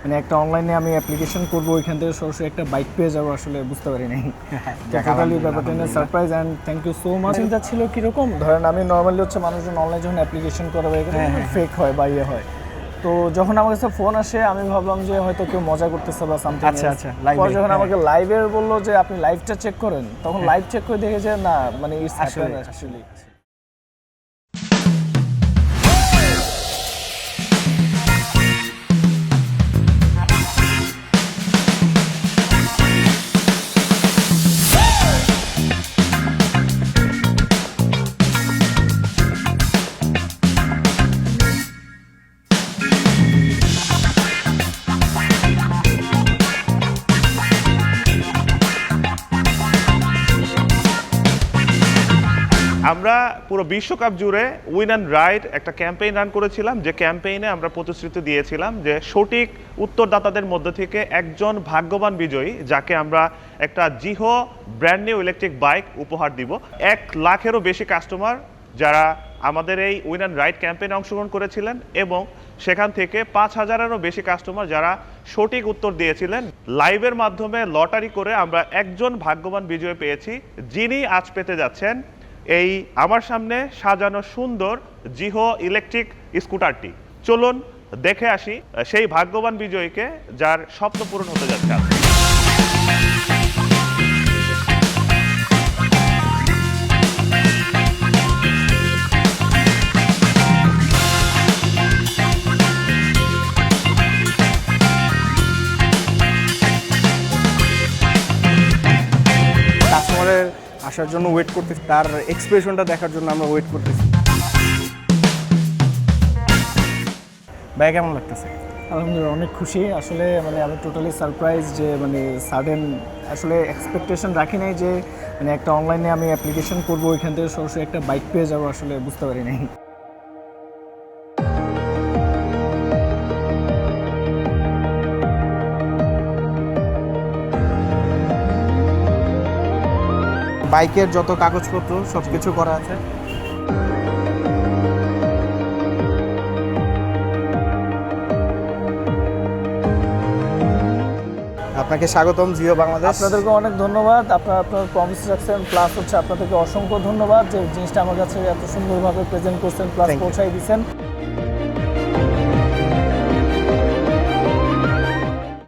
মানে একটা অনলাইনে আমি অ্যাপ্লিকেশন করব, ওইখান থেকে সরাসরি একটা বাইক পেয়ে যাবো, আসলে বুঝতে পারি নাই। টোটালি ব্যাপারটা নিয়ে surprise and thank you so much. চিন্তা ছিল কীরকম, ধরেন আমি নর্মালি হচ্ছে মানুষজন অনলাইনে যখন অ্যাপ্লিকেশন করে বা ফেক হয় বা ইয়ে হয়, তো যখন আমার কাছে ফোন আসে আমি ভাবলাম যে হয়তো কেউ মজা করতেছে বা সামথিং। আচ্ছা আচ্ছা, পরে যখন আমাকে লাইভে বললো যে আপনি লাইভটা চেক করেন, তখন লাইভ চেক করে দেখে যে না, মানে ইটস আসলে। আমরা পুরো বিশ্বকাপ জুড়ে উইন অ্যান্ড রাইড একটা ক্যাম্পেইন রান করেছিলাম, যে ক্যাম্পেইনে আমরা প্রতিশ্রুতি দিয়েছিলাম যে সঠিক উত্তরদাতাদের মধ্যে থেকে একজন ভাগ্যবান বিজয়ী, যাকে আমরা একটা জিহো ব্র্যান্ড নিউ ইলেকট্রিক বাইক উপহার দিব। 1 লাখেরও বেশি কাস্টমার যারা আমাদের এই উইন অ্যান্ড রাইড ক্যাম্পেইনে অংশগ্রহণ করেছিলেন, এবং সেখান থেকে 5,000-এরও বেশি কাস্টমার যারা সঠিক উত্তর দিয়েছিলেন। লাইভের মাধ্যমে লটারি করে আমরা একজন ভাগ্যবান বিজয়ী পেয়েছি, যিনি আজ পেতে যাচ্ছেন এই আমার সামনে সাজানো সুন্দর জিহো ইলেকট্রিক স্কুটারটি। চলুন দেখে আসি সেই ভাগ্যবান বিজয়ীকে, যার স্বপ্ন পূরণ হতে যাচ্ছে আজ। কাস্টমারের আসার জন্য ওয়েট করতেছি, তার এক্সপ্রেশনটা দেখার জন্য আমরা ওয়েট করতেছি। ভাই কেমন লাগতেছে? আলহামদুলিল্লাহ, অনেক খুশি আসলে। মানে আমি টোটালি সারপ্রাইজ যে মানে সাডেন, আসলে এক্সপেকটেশন রাখি নাই যে মানে একটা অনলাইনে আমি অ্যাপ্লিকেশন করব, ওইখান থেকে সরাসরি একটা বাইক পেয়ে যাবো, আসলে বুঝতে পারি নাই। বাইকের যত কাগজপত্র সবকিছু করা আছে। আপনাকে স্বাগতম জিও বাংলাদেশ। আপনাদেরকে অনেক ধন্যবাদ, আপনার প্রমিস রাখছেন, প্লাস হচ্ছে আপনাদেরকে অসংখ্য ধন্যবাদ যে জিনিসটা আমার কাছে এত সুন্দরভাবে প্রেজেন্ট করছেন, প্লাস পৌঁছাই দিচ্ছেন।